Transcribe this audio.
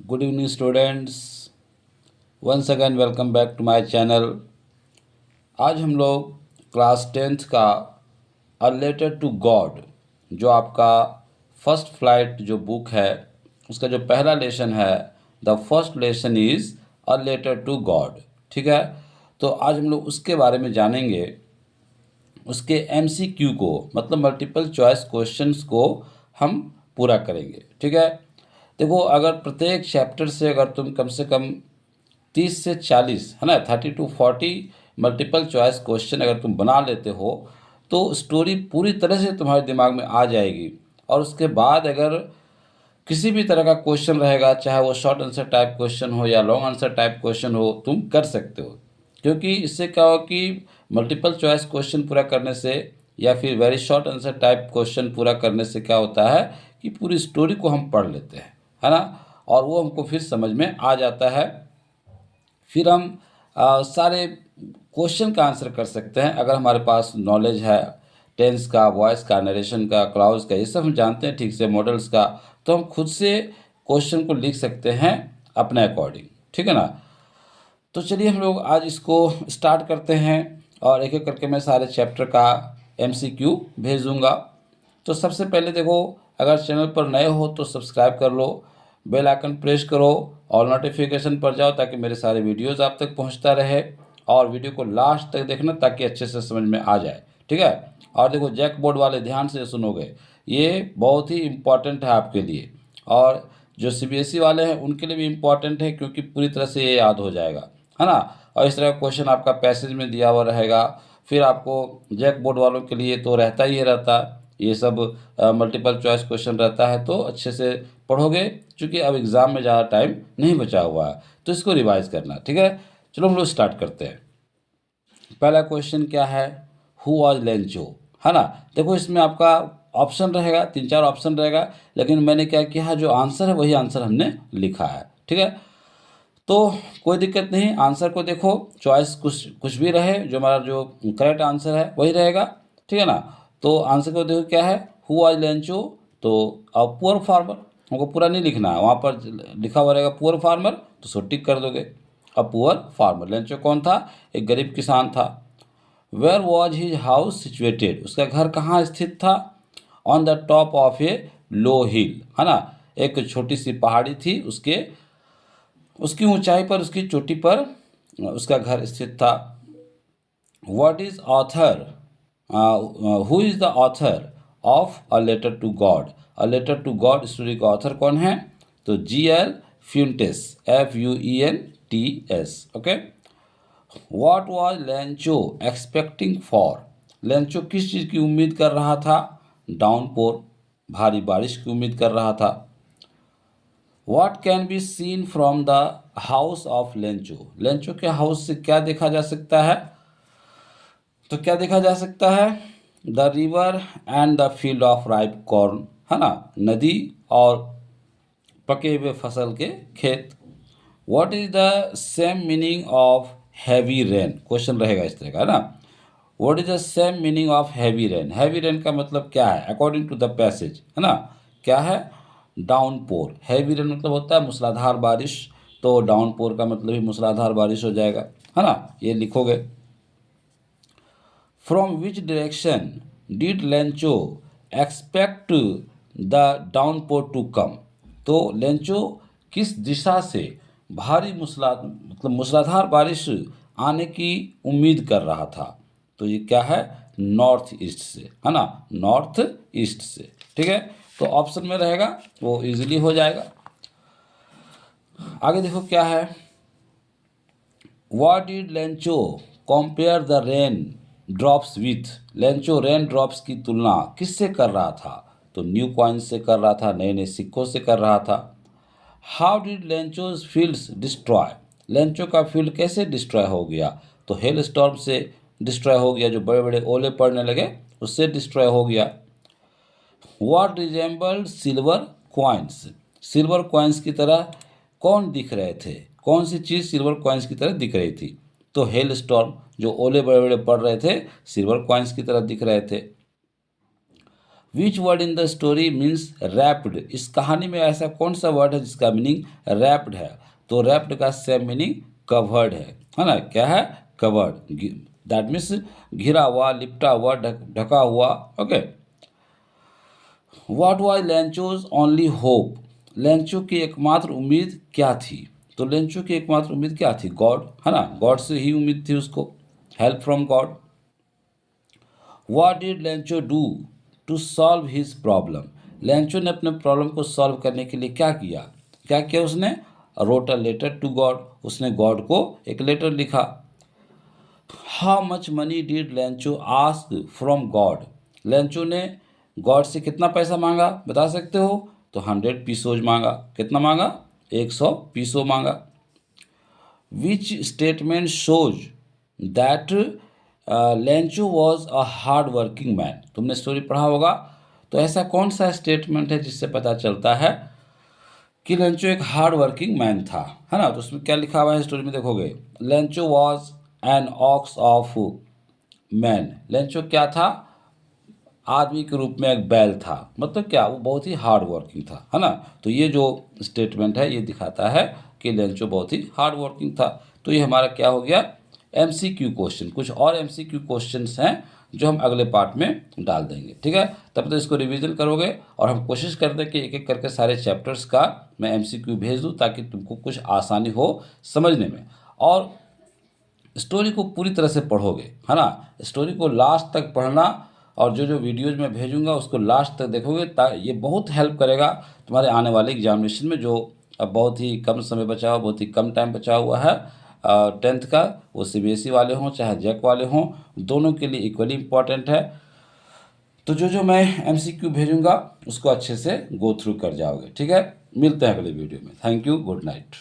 Good evening, students. Once again, welcome back to my channel. आज हम लोग class 10th का अ लेटर टू गॉड जो आपका फर्स्ट फ्लाइट जो बुक है उसका जो पहला लेसन है, the first lesson is a letter to God. ठीक है, तो आज हम लोग उसके बारे में जानेंगे, उसके एमसीक्यू को मतलब मल्टीपल चॉइस क्वेश्चंस को हम पूरा करेंगे। ठीक है, देखो अगर प्रत्येक चैप्टर से अगर तुम कम से कम 30 से 40 है ना 30 to 40 मल्टीपल चॉइस क्वेश्चन अगर तुम बना लेते हो तो स्टोरी पूरी तरह से तुम्हारे दिमाग में आ जाएगी। और उसके बाद अगर किसी भी तरह का क्वेश्चन रहेगा, चाहे वो शॉर्ट आंसर टाइप क्वेश्चन हो या लॉन्ग आंसर टाइप क्वेश्चन हो, तुम कर सकते हो। क्योंकि इससे क्या हो कि मल्टीपल चॉइस क्वेश्चन पूरा करने से या फिर very short answer type question पूरा करने से क्या होता है कि पूरी स्टोरी को हम पढ़ लेते हैं, है ना, और वो हमको फिर समझ में आ जाता है। फिर हम सारे क्वेश्चन का आंसर कर सकते हैं अगर हमारे पास नॉलेज है टेंस का, वॉइस का, नरेशन का, क्लाउज का, ये सब हम जानते हैं ठीक से, मॉडल्स का, तो हम खुद से क्वेश्चन को लिख सकते हैं अपने अकॉर्डिंग। ठीक है ना, तो चलिए हम लोग आज इसको स्टार्ट करते हैं और एक एक करके मैं सारे चैप्टर का एमसीक्यू भेज दूंगा। तो सबसे पहले देखो, अगर चैनल पर नए हो तो सब्सक्राइब कर लो, बेल आइकन प्रेस करो और नोटिफिकेशन पर जाओ ताकि मेरे सारे वीडियोस आप तक पहुंचता रहे। और वीडियो को लास्ट तक देखना ताकि अच्छे से समझ में आ जाए। ठीक है, और देखो जैक बोर्ड वाले ध्यान से सुनोगे, ये बहुत ही इम्पॉर्टेंट है आपके लिए, और जो सीबीएसई वाले हैं उनके लिए भी इम्पॉर्टेंट है क्योंकि पूरी तरह से ये याद हो जाएगा, है ना। और इस तरह का क्वेश्चन आपका पैसेज में दिया हुआ रहेगा। फिर आपको जैक बोर्ड वालों के लिए तो रहता ही रहता, ये सब मल्टीपल चॉइस क्वेश्चन रहता है, तो अच्छे से पढ़ोगे। क्योंकि अब एग्ज़ाम में ज़्यादा टाइम नहीं बचा हुआ है तो इसको रिवाइज करना। ठीक है, चलो हम लोग स्टार्ट करते हैं। पहला क्वेश्चन क्या है, हु वॉज लेंचो, है ना। देखो इसमें आपका ऑप्शन रहेगा, 3-4 ऑप्शन रहेगा, लेकिन मैंने क्या किया है, जो आंसर है वही आंसर हमने लिखा है। ठीक है, तो कोई दिक्कत नहीं, आंसर को देखो, चॉइस कुछ कुछ भी रहे, जो हमारा जो करेक्ट आंसर है वही रहेगा। ठीक है ना, तो आंसर को देखो क्या है, हु वाज लेंचो, तो अ पुअर फार्मर, हमको पूरा नहीं लिखना है, वहाँ पर लिखा हुआ रहेगा पुअर फार्मर, तो सो टिक कर दोगे। अ पुअर फार्मर, लेंचो कौन था, एक गरीब किसान था। Where was his house situated, उसका घर कहाँ स्थित था, on the top of a low hill, है ना, एक छोटी सी पहाड़ी थी, उसके उसकी ऊंचाई पर, उसकी चोटी पर उसका घर स्थित था। What is author, who is the author of a letter to God, a letter to God story का ऑथर कौन है, तो G.L. Fuentes, Fuentes। Okay, what was Lencho expecting for, Lencho किस चीज़ की उम्मीद कर रहा था, डाउनपोर, भारी बारिश की उम्मीद कर रहा था। What can be seen from the house of Lencho, Lencho के हाउस से क्या देखा जा सकता है, तो क्या देखा जा सकता है, the river and the field of ripe corn, है ना, नदी और पके हुए फसल के खेत। What is the same meaning of heavy rain, question रहेगा इस तरह का, है ना। What is the same meaning of heavy rain, heavy rain का मतलब क्या है अकॉर्डिंग टू द पैसेज, है ना, क्या है, डाउनपोर। हैवी रेन मतलब होता है मूसलाधार बारिश, तो डाउनपोर का मतलब ही मूसलाधार बारिश हो जाएगा, है ना, ये लिखोगे। From which direction did Lencho expect the downpour to come, तो लेंचो किस दिशा से भारी मतलब मूसलाधार बारिश आने की उम्मीद कर रहा था, तो ये क्या है, नॉर्थ ईस्ट से, है ना, नॉर्थ ईस्ट से। ठीक है, तो ऑप्शन में रहेगा वो इजीली हो जाएगा। आगे देखो क्या है, what did Lencho compare the rain drops with, Lencho rain drops की तुलना किससे कर रहा था, तो न्यू कॉइन्स से कर रहा था, नए नए सिक्कों से कर रहा था। How did Lencho's fields destroy, Lencho का फील्ड कैसे डिस्ट्रॉय हो गया, तो हेल स्टॉर्म से डिस्ट्रॉय हो गया, जो बड़े बड़े ओले पड़ने लगे उससे डिस्ट्रॉय हो गया। What resembled silver coins, silver coins की तरह कौन दिख रहे थे, कौन सी चीज़ सिल्वर कॉइन्स की तरह दिख रही थी, तो हेल स्टॉर्म, जो ओले बड़े बड़े पड़ रहे थे सिल्वर कॉइन्स की तरह दिख रहे थे। Which word in the story means wrapped, इस कहानी में ऐसा कौन सा वर्ड है जिसका मीनिंग रैप्ड है? तो रैप्ड का सेम मीनिंग कवर्ड है ना? क्या है? कवर्ड, दैट मीन्स घिरा हुआ, लिपटा हुआ, ढका हुआ। Okay. What was Lencho's only hope, Lencho की एकमात्र उम्मीद क्या थी? तो लेंचो की एकमात्र उम्मीद क्या थी? गॉड, है ना? गॉड से ही उम्मीद थी उसको, help from God. What did Lencho do to solve his problem, Lencho ने अपने प्रॉब्लम को सॉल्व करने के लिए क्या किया? क्या किया उसने? Wrote a letter to God, उसने गॉड को एक लेटर लिखा। How much money did Lencho ask from God, Lencho ने गॉड से कितना पैसा मांगा, बता सकते हो? तो 100 पीसोज मांगा। कितना मांगा? 100 पीसो मांगा। Which statement shows that Lencho was a hard working man, तुमने स्टोरी पढ़ा होगा, तो ऐसा कौन सा स्टेटमेंट है जिससे पता चलता है कि लेंचो एक हार्ड वर्किंग मैन था, है ना? तो उसमें क्या लिखा हुआ है स्टोरी में, देखोगे, Lencho was an ox of man, Lencho क्या था? आदमी के रूप में एक बैल था, मतलब क्या? वो बहुत ही हार्ड वर्किंग था, है ना? तो ये जो स्टेटमेंट है ये दिखाता है कि लेंचो बहुत ही हार्ड वर्किंग था। तो ये हमारा क्या हो गया? MCQ question. कुछ और एमसीक्यू क्वेश्चंस हैं जो हम अगले पार्ट में डाल देंगे, ठीक है? तब तक इसको रिवीजन करोगे और हम कोशिश करते हैं कि एक एक करके सारे चैप्टर्स का मैं एमसीक्यू भेज दूँ ताकि तुमको कुछ आसानी हो समझने में। और स्टोरी को पूरी तरह से पढ़ोगे, है ना? स्टोरी को लास्ट तक पढ़ना और जो जो वीडियोज मैं भेजूंगा उसको लास्ट तक देखोगे, ये बहुत हेल्प करेगा तुम्हारे आने वाले एग्जामिनेशन में, जो अब बहुत ही कम समय बचा हुआ, बहुत ही कम टाइम बचा हुआ है 10th का। वो सीबीएसई वाले हों चाहे जैक वाले हों, दोनों के लिए इक्वली इम्पॉर्टेंट है। तो जो जो मैं एमसीक्यू भेजूंगा उसको अच्छे से गो थ्रू कर जाओगे, ठीक है? मिलते हैं अगले वीडियो में। Thank you, good night.